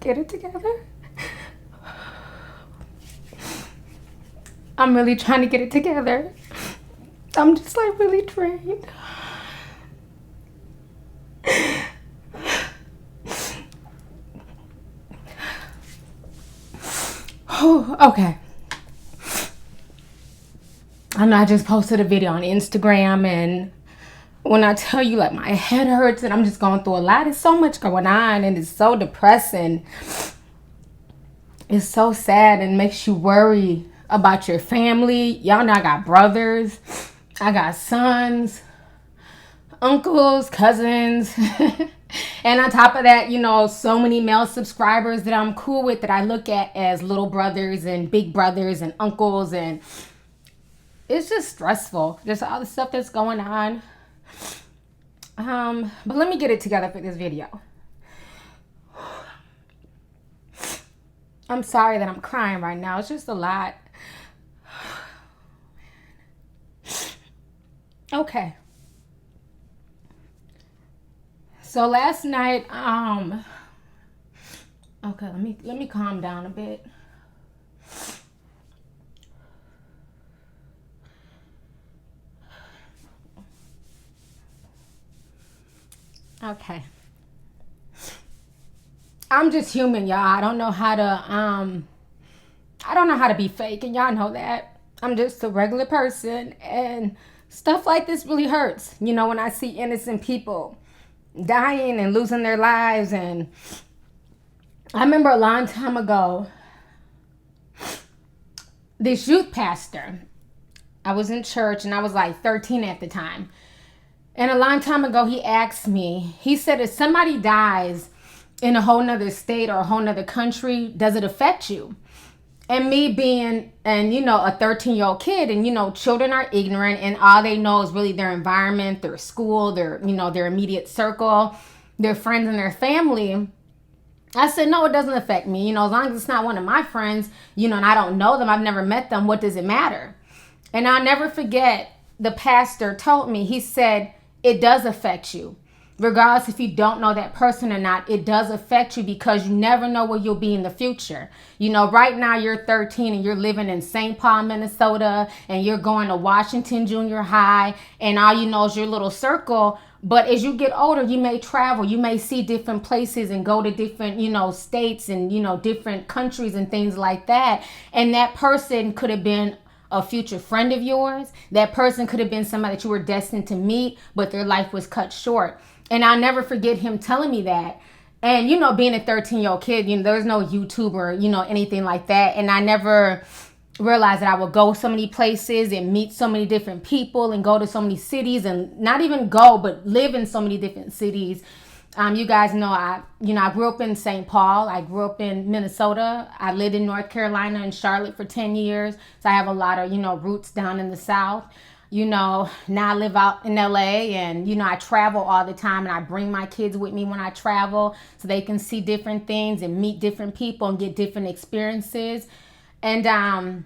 get it together. I'm really trying to get it together. I'm just like really drained. Okay. I know I just posted a video on Instagram, and when I tell you like my head hurts and I'm just going through a lot, there's so much going on and it's so depressing. It's so sad and makes you worry about your family. Y'all know I got brothers, I got sons, uncles, cousins. And on top of that, you know, so many male subscribers that I'm cool with that I look at as little brothers and big brothers and uncles, and it's just stressful. Just all the stuff that's going on. But let me get it together for this video. I'm sorry that I'm crying right now. It's just a lot. Okay. So last night, okay, let me calm down a bit. Okay. I'm just human, y'all. I don't know how to be fake, and y'all know that. I'm just a regular person, and stuff like this really hurts. You know, when I see innocent people dying and losing their lives. And I remember a long time ago, this youth pastor, I was in church and I was like 13 at the time. And a long time ago, he asked me, he said, if somebody dies in a whole nother state or a whole nother country, does it affect you? And me being, and you know, a 13-year-old kid, and you know, children are ignorant and all they know is really their environment, their school, their, you know, their immediate circle, their friends and their family. I said, no, it doesn't affect me. You know, as long as it's not one of my friends, you know, and I don't know them, I've never met them, what does it matter? And I'll never forget, the pastor told me, he said, it does affect you. Regardless if you don't know that person or not, it does affect you because you never know where you'll be in the future. You know, right now you're 13 and you're living in St. Paul, Minnesota, and you're going to Washington Junior High, and all you know is your little circle. But as you get older, you may travel, you may see different places and go to different, you know, states and, you know, different countries and things like that. And that person could have been a future friend of yours. That person could have been somebody that you were destined to meet, but their life was cut short. And I'll never forget him telling me that. And, you know, being a 13-year-old kid, you know, there's no YouTuber, you know, anything like that. And I never realized that I would go so many places and meet so many different people and go to so many cities, and not even go, but live in so many different cities. You guys know, I grew up in St. Paul. I grew up in Minnesota. I lived in North Carolina and Charlotte for 10 years. So I have a lot of, you know, roots down in the South. You know, now I live out in LA, and, you know, I travel all the time, and I bring my kids with me when I travel so they can see different things and meet different people and get different experiences. And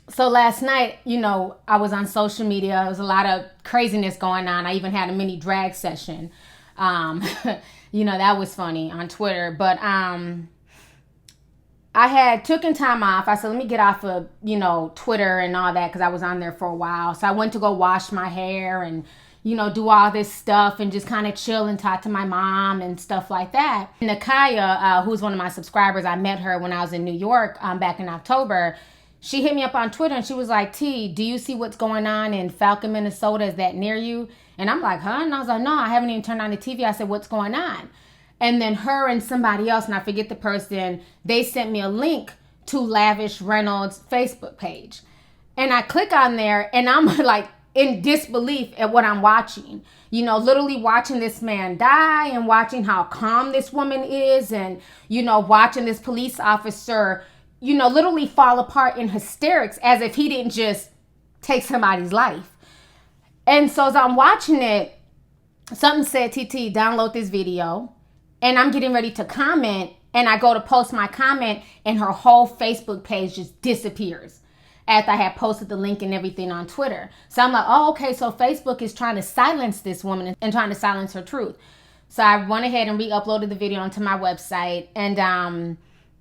so last night, you know, I was on social media. There was a lot of craziness going on. I even had a mini drag session. You know, that was funny on Twitter. But I had taken time off. I said, let me get off of, you know, Twitter and all that, because I was on there for a while. So I went to go wash my hair and, you know, do all this stuff and just kind of chill and talk to my mom and stuff like that. And Nakaya, who's one of my subscribers, I met her when I was in New York back in October. She hit me up on Twitter and she was like, T, do you see what's going on in Falcon, Minnesota? Is that near you? And I'm like, huh? And I was like, no, I haven't even turned on the TV. I said, what's going on? And then her and somebody else, and I forget the person, they sent me a link to Lavish Reynolds' Facebook page. And I click on there and I'm like in disbelief at what I'm watching. You know, literally watching this man die and watching how calm this woman is, and, you know, watching this police officer, you know, literally fall apart in hysterics as if he didn't just take somebody's life. And so as I'm watching it, something said, TT, download this video. And I'm getting ready to comment, and I go to post my comment, and her whole Facebook page just disappears after I had posted the link and everything on Twitter. So I'm like, oh, okay, so Facebook is trying to silence this woman and trying to silence her truth. So I went ahead and re-uploaded the video onto my website. And,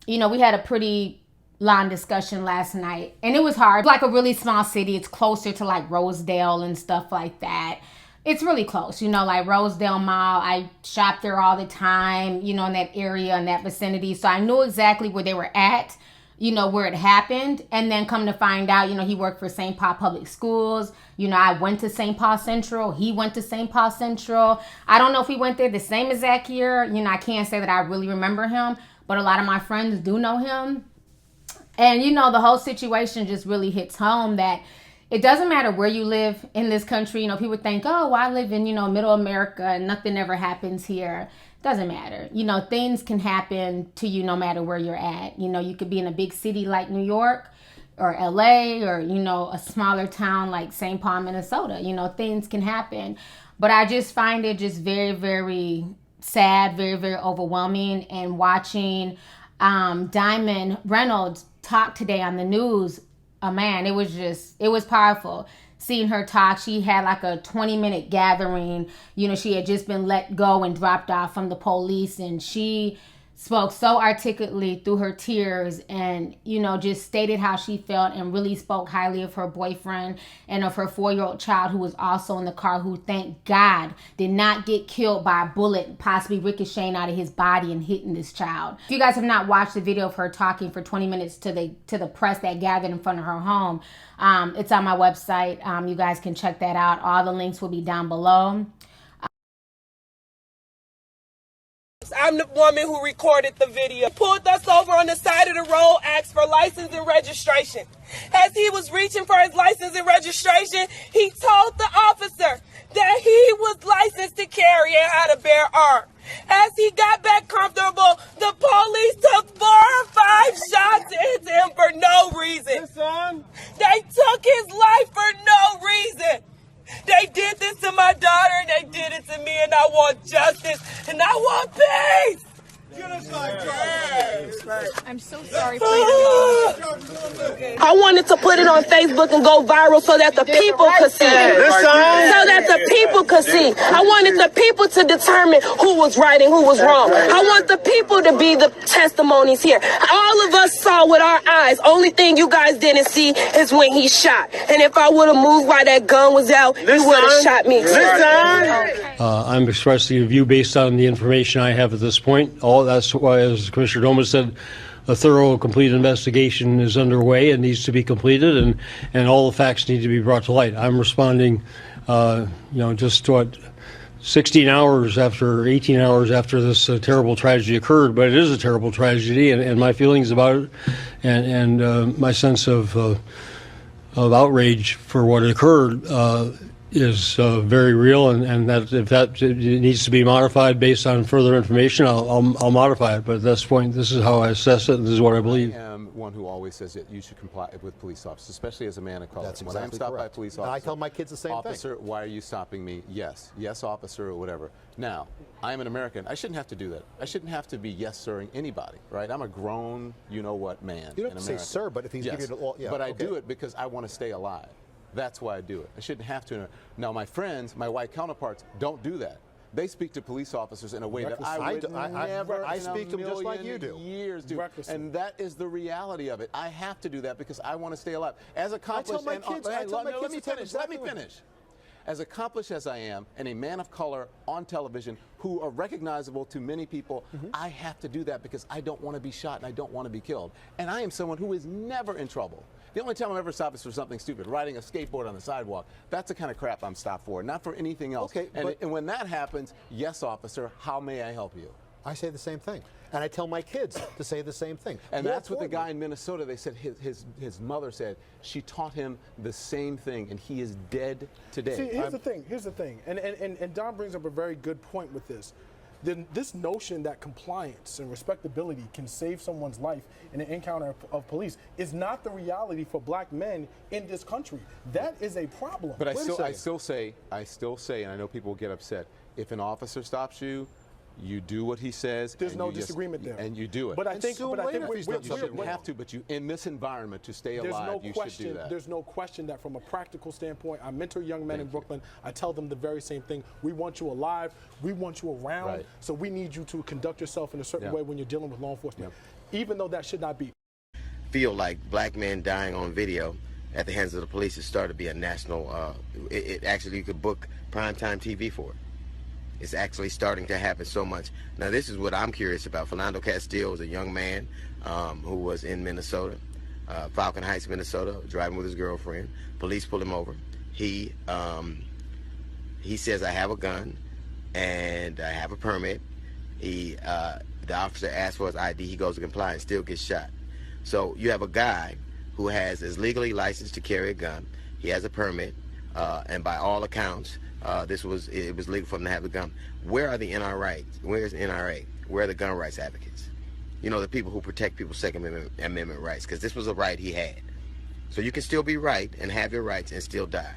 we had a pretty long discussion last night. And it was hard. It's like a really small city. It's closer to like Rosedale and stuff like that. It's really close, like Rosedale Mall. I shop there all the time, in that area, in that vicinity. So I knew exactly where they were at, where it happened. And then come to find out, he worked for St. Paul Public Schools. I went to St. Paul Central. He went to St. Paul Central. I don't know if he went there the same exact year. I can't say that I really remember him, but a lot of my friends do know him. And, the whole situation just really hits home that it doesn't matter where you live in this country. People think, oh, I live in, middle America and nothing ever happens here. Doesn't matter. Things can happen to you no matter where you're at. You could be in a big city like New York or LA or, a smaller town like St. Paul, Minnesota. Things can happen. But I just find it just very, very sad, very, very overwhelming. And watching Diamond Reynolds talk today on the news, man, it was powerful. Seeing her talk, she had like a 20-minute gathering. She had just been let go and dropped off from the police, and she spoke so articulately through her tears and, just stated how she felt and really spoke highly of her boyfriend and of her 4-year-old child who was also in the car, who, thank God, did not get killed by a bullet, possibly ricocheting out of his body and hitting this child. If you guys have not watched the video of her talking for 20 minutes to the press that gathered in front of her home, it's on my website. You guys can check that out. All the links will be down below. I'm the woman who recorded the video. He pulled us over on the side of the road, asked for license and registration. As he was reaching for his license and registration, he told the officer that he was licensed to carry and had a bear arm. As he got back comfortable, the police took 4 or 5 shots into him for no reason. They took his life for no reason. They did this to my daughter, and they did it to me, and I want justice, and I want peace. I'm so sorry for you. I wanted to put it on Facebook and go viral so that the people could see. So that the people could see. I wanted the people to determine who was right and who was wrong. I want the people to be the testimonies here. All of us saw with our eyes. Only thing you guys didn't see is when he shot. And if I would have moved while that gun was out, he would have shot me. I'm expressing a view based on the information I have at this point. That's why, as Commissioner Doma said, a thorough, complete investigation is underway and needs to be completed, and all the facts need to be brought to light. I'm responding, just 18 hours after this terrible tragedy occurred, but it is a terrible tragedy, and my feelings about it and my sense of outrage for what occurred is very real, and that if that needs to be modified based on further information, I'll modify it. But at this point, this is how I assess it, and this is what I believe. I am one who always says that you should comply with police officers, especially as a man of color. That's when I'm stopped by a police officer, and I tell my kids the same officer, why are you stopping me? Yes, officer, or whatever. Now, I am an American. I shouldn't have to do that. I shouldn't have to be yes-sirring anybody, right? I'm a grown, you-know-what man. You don't have to say sir, but if he's giving you the but I do it because I want to stay alive. That's why I do it. I shouldn't have to. Now, my friends, my white counterparts, don't do that. They speak to police officers in a way that I would never I speak to them just like you do. Years do. And that is the reality of it. I have to do that because I want to stay alive. As accomplished, let me finish. As accomplished as I am, and a man of color on television who are recognizable to many people, I have to do that because I don't want to be shot and I don't want to be killed. And I am someone who is never in trouble. The only time I'm ever stopped is for something stupid, riding a skateboard on the sidewalk. That's the kind of crap I'm stopped for, not for anything else. Okay, and when that happens, yes, officer, how may I help you? I say the same thing. And I tell my kids to say the same thing. And that's what the guy in Minnesota, they said his mother said, she taught him the same thing, and he is dead today. See, here's the thing. And Don brings up a very good point with this. This notion that compliance and respectability can save someone's life in an encounter of police is not the reality for black men in this country. That is a problem. But I still say, and I know people will get upset, if an officer stops you, You do what he says. There's no disagreement there. And you do it. But I think you shouldn't have to, but in this environment, to stay alive, you should do that. There's no question that from a practical standpoint, I mentor young men in Brooklyn. I tell them the very same thing. We want you alive. We want you around. Right. So we need you to conduct yourself in a certain way when you're dealing with law enforcement, even though that should not be. Feel like black men dying on video at the hands of the police has started to be a national, it actually, you could book primetime TV for it. It's actually starting to happen so much. Now, this is what I'm curious about. Philando Castile was a young man who was in Minnesota, Falcon Heights, Minnesota, driving with his girlfriend. Police pull him over. He says, I have a gun and I have a permit. The officer asks for his ID. He goes to comply and still gets shot. So you have a guy who is legally licensed to carry a gun. He has a permit, and by all accounts, it was legal for him to have the gun. Where are the NRA? Where is the NRA? Where are the gun rights advocates? You know, the people who protect people's Second Amendment rights, because this was a right he had. So you can still be right and have your rights and still die.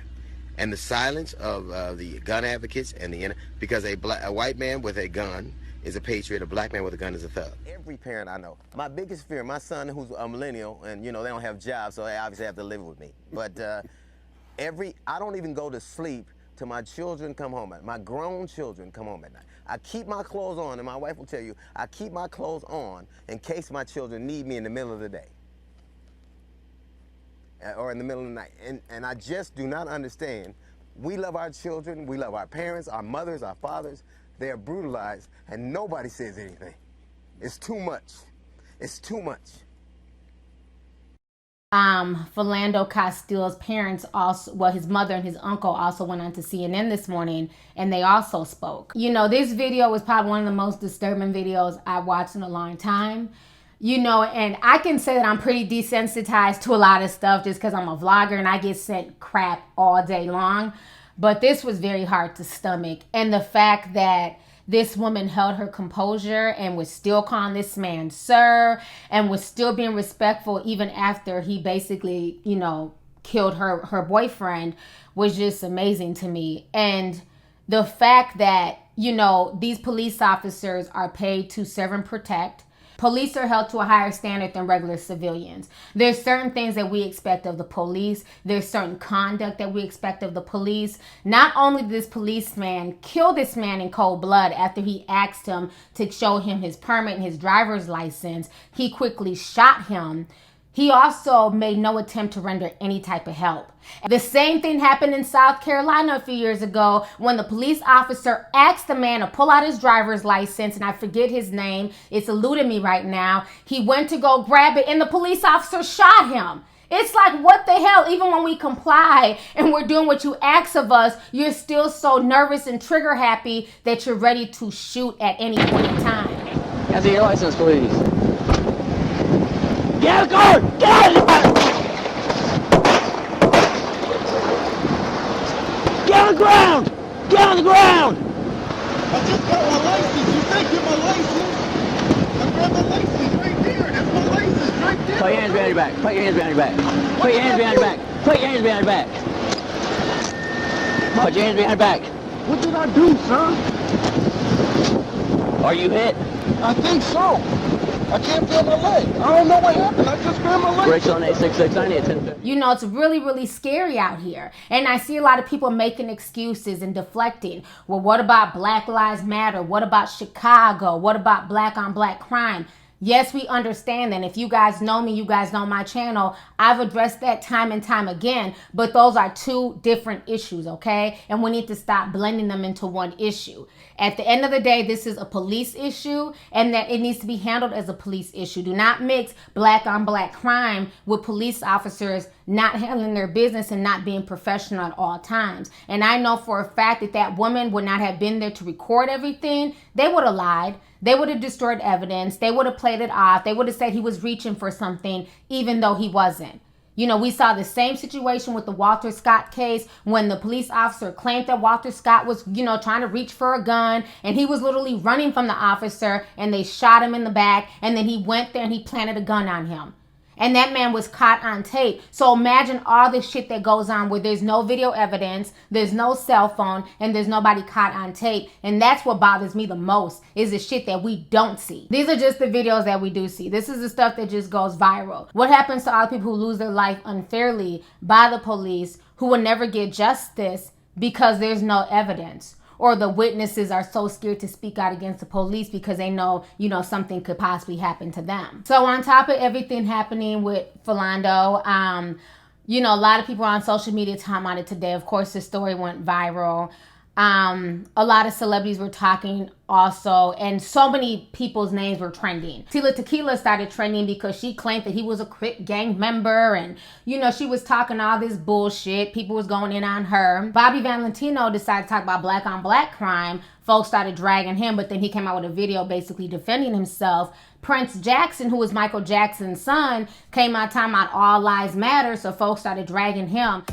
And the silence of the gun advocates and because a white man with a gun is a patriot, a black man with a gun is a thug. Every parent I know. My biggest fear, my son who's a millennial, and you know, they don't have jobs, so they obviously have to live with me. But I don't even go to sleep till my children come home my grown children come home at night. I keep my clothes on, and my wife will tell you, I keep my clothes on in case my children need me in the middle of the day. Or in the middle of the night. And I just do not understand. We love our children, we love our parents, our mothers, our fathers. They are brutalized, and nobody says anything. It's too much. It's too much. Philando Castile's parents also, well, his mother and his uncle also went on to CNN this morning, and they also spoke. You know, this video was probably one of the most disturbing videos I've watched in a long time. You know, and I can say that I'm pretty desensitized to a lot of stuff just because I'm a vlogger and I get sent crap all day long. But this was very hard to stomach. And the fact that this woman held her composure and was still calling this man sir and was still being respectful even after he basically, you know, killed her boyfriend was just amazing to me. And the fact that, you know, these police officers are paid to serve and protect. Police are held to a higher standard than regular civilians. There's certain things that we expect of the police. There's certain conduct that we expect of the police. Not only did this policeman kill this man in cold blood after he asked him to show him his permit and his driver's license, he quickly shot him. He also made no attempt to render any type of help. The same thing happened in South Carolina a few years ago when the police officer asked the man to pull out his driver's license, and I forget his name. It's eluding me right now. He went to go grab it, and the police officer shot him. It's like, what the hell? Even when we comply and we're doing what you ask of us, you're still so nervous and trigger happy that you're ready to shoot at any point in time. Can I see your license, please? Get out of the car! Get out of the car! Get on the ground! Get on the ground! I just got my license. You think you're my license? I grabbed my license right there. That's my license right there. Put your hands behind your back. Put your hands behind your back. Put your hands behind your back. Put your hands behind your back. Put your hands behind your back. What did I do, sir? Are you hit? I think so. I can't feel my leg. I don't know what happened. I just grabbed my leg. Brakes on 86690 at 1050. You know, it's really, really scary out here. And I see a lot of people making excuses and deflecting. Well, what about Black Lives Matter? What about Chicago? What about black on black crime? Yes, we understand that. If you guys know me, you guys know my channel, I've addressed that time and time again, but those are two different issues, okay? And we need to stop blending them into one issue. At the end of the day, this is a police issue, and that it needs to be handled as a police issue. Do not mix black on black crime with police officers not handling their business and not being professional at all times. And I know for a fact that that woman would not have been there to record everything. They would have lied. They would have destroyed evidence. They would have played it off. They would have said he was reaching for something, even though he wasn't. You know, we saw the same situation with the Walter Scott case when the police officer claimed that Walter Scott was, you know, trying to reach for a gun, and he was literally running from the officer, and they shot him in the back, and then he went there and he planted a gun on him. And that man was caught on tape. So imagine all the shit that goes on where there's no video evidence, there's no cell phone, and there's nobody caught on tape. And that's what bothers me the most, is the shit that we don't see. These are just the videos that we do see. This is the stuff that just goes viral. What happens to all the people who lose their life unfairly by the police, who will never get justice because there's no evidence? Or the witnesses are so scared to speak out against the police because they know, something could possibly happen to them. So on top of everything happening with Philando, a lot of people on social media talking about it today. Of course, the story went viral. A lot of celebrities were talking also, and so many people's names were trending. Tila Tequila started trending because she claimed that he was a Crip gang member, and she was talking all this bullshit. People was going in on her. Bobby Valentino decided to talk about black on black crime. Folks started dragging him, but then he came out with a video basically defending himself. Prince Jackson, who was Michael Jackson's son, came out talking about all lives matter, so folks started dragging him.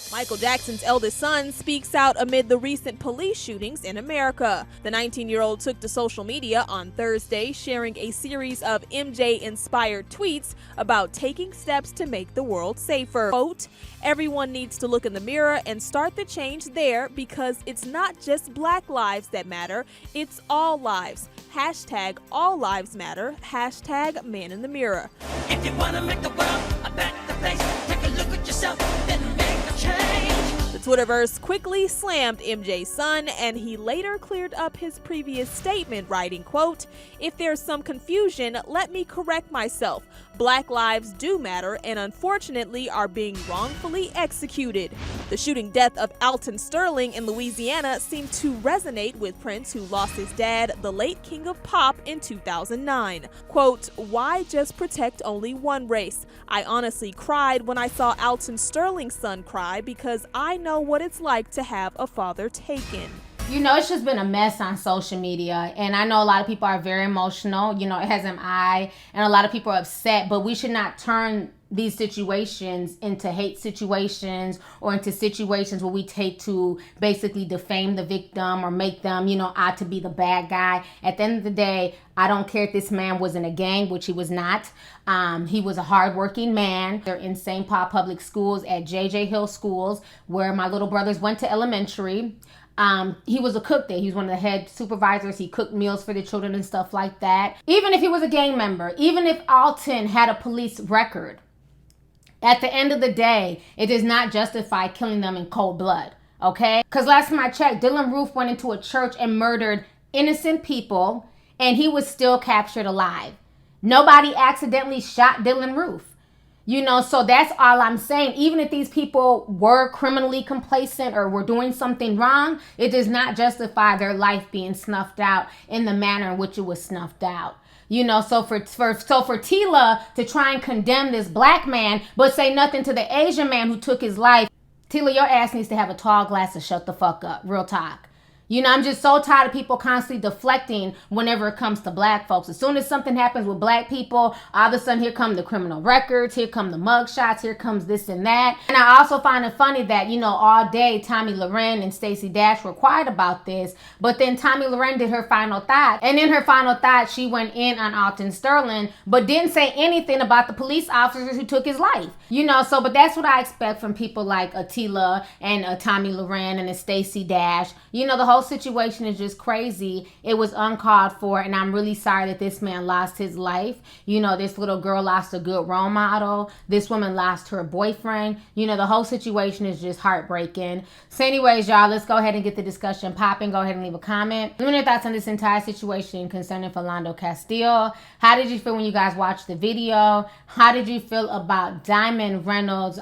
Michael Jackson's eldest son speaks out amid the recent police shootings in America. The 19-year-old took to social media on Thursday, sharing a series of MJ-inspired tweets about taking steps to make the world safer. Quote, "Everyone needs to look in the mirror and start the change there, because it's not just black lives that matter, it's all lives. Hashtag all lives matter. Hashtag man in the mirror." If you want to make the world a better place, take a look at yourself, then make a change. The Twitterverse quickly slammed MJ's son, and he later cleared up his previous statement, writing, quote, "If there's some confusion, let me correct myself. Black lives do matter and unfortunately are being wrongfully executed." The shooting death of Alton Sterling in Louisiana seemed to resonate with Prince, who lost his dad, the late King of Pop, in 2009. Quote, "Why just protect only one race? I honestly cried when I saw Alton Sterling's son cry, because I know what it's like to have a father taken." It's just been a mess on social media, and I know a lot of people are very emotional, as am I, and a lot of people are upset, but we should not turn these situations into hate situations or into situations where we take to basically defame the victim or make them, out to be the bad guy. At the end of the day, I don't care if this man was in a gang, which he was not. He was a hardworking man. They're in St. Paul Public Schools at J.J. Hill Schools, where my little brothers went to elementary. He was a cook there. He was one of the head supervisors. He cooked meals for the children and stuff like that. Even if he was a gang member, even if Alton had a police record, at the end of the day, it does not justify killing them in cold blood, okay? Because last time I checked, Dylan Roof went into a church and murdered innocent people, and he was still captured alive. Nobody accidentally shot Dylan Roof. So that's all I'm saying. Even if these people were criminally complacent or were doing something wrong, it does not justify their life being snuffed out in the manner in which it was snuffed out. So for Tila to try and condemn this black man, but say nothing to the Asian man who took his life, Tila, your ass needs to have a tall glass of shut the fuck up. Real talk. I'm just so tired of people constantly deflecting whenever it comes to black folks. As soon as something happens with black people, all of a sudden here come the criminal records, here come the mug shots, here comes this and that. And I also find it funny that, all day Tommy Loren and Stacey Dash were quiet about this, but then Tommy Loren did her final thought. And in her final thought, she went in on Alton Sterling, but didn't say anything about the police officers who took his life. But that's what I expect from people like Tila and Tommy Loren and Stacey Dash. The whole situation is just crazy. It was uncalled for, and I'm really sorry that this man lost his life. This little girl lost a good role model. This woman lost her boyfriend. The whole situation is just heartbreaking. So anyways, y'all, let's go ahead and get the discussion popping. Go ahead and leave a comment. Let me know your thoughts on this entire situation concerning Philando Castile. How did you feel when you guys watched the video? How did you feel about Diamond Reynolds'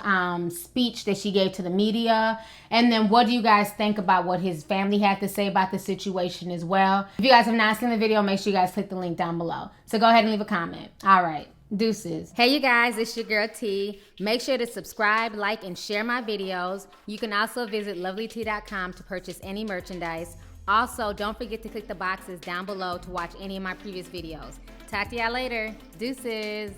speech that she gave to the media? And then what do you guys think about what his family had to to say about the situation as well. If you guys have not seen the video, make sure you guys click the link down below. So go ahead and leave a comment. All right. Deuces. Hey you guys, it's your girl T. Make sure to subscribe, like, and share my videos. You can also visit lovelyti.com to purchase any merchandise. Also, don't forget to click the boxes down below to watch any of my previous videos. Talk to y'all later. Deuces.